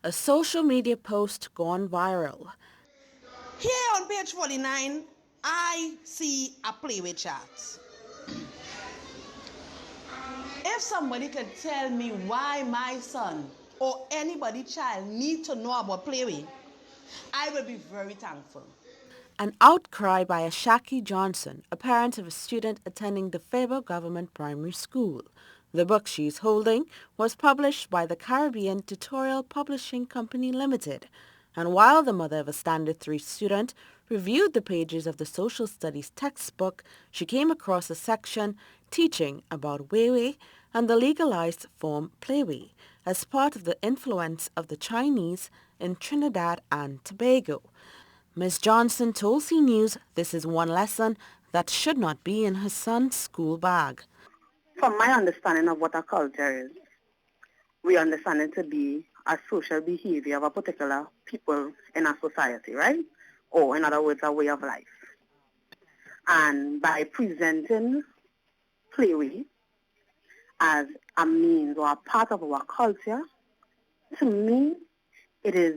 A social media post gone viral. Here on page 49, I see a playway chart. If somebody could tell me why my son or anybody child need to know about playway, I will be very thankful. An outcry by Ashaki Johnson, a parent of a student attending the Faber Government Primary School. The book she's holding was published by the Caribbean Tutorial Publishing Company Limited, and while the mother of a Standard 3 student reviewed the pages of the social studies textbook, she came across a section teaching about Weiwei and the legalized form Playway as part of the influence of the Chinese in Trinidad and Tobago. Ms. Johnson told C News this is one lesson that should not be in her son's school bag. From my understanding of what a culture is, we understand it to be a social behavior of a particular people in a society, right? Or in other words, a way of life. And by presenting playway as a means or a part of our culture, to me, it is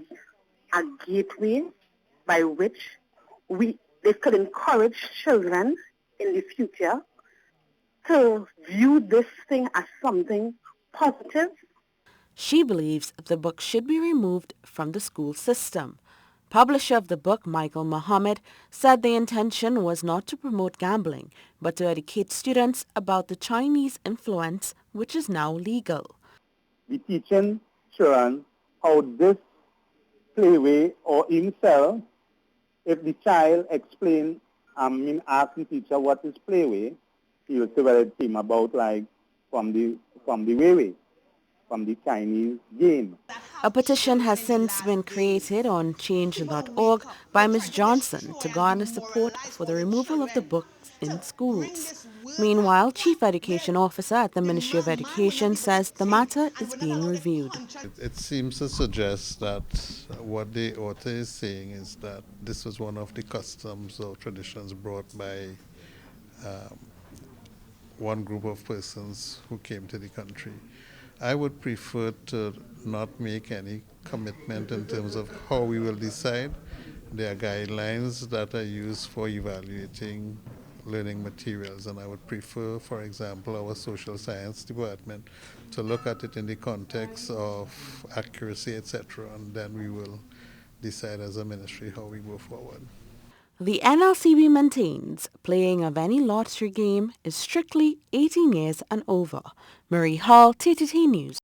a gateway by which they could encourage children in the future to view this thing as something positive. She believes the book should be removed from the school system. Publisher of the book, Michael Muhammad, said the intention was not to promote gambling, but to educate students about the Chinese influence, which is now legal. The teaching children how this playway or himself, if the child explain, ask the teacher what is playway, he will say well it came about like from the Weiwei, from the Chinese game. A petition has since been created on change.org by Ms. Johnson to garner support for the removal of the books in schools. Meanwhile, Chief Education Officer at the Ministry of Education says the matter is being reviewed. It seems to suggest that what the author is saying is that this was one of the customs or traditions brought by one group of persons who came to the country. I would prefer to not make any commitment in terms of how we will decide. There are guidelines that are used for evaluating learning materials, and I would prefer, for example, our social science department to look at it in the context of accuracy, etc., and then we will decide as a ministry how we go forward. The NLCB maintains playing of any lottery game is strictly 18 years and over. Marie Hall, TTT News.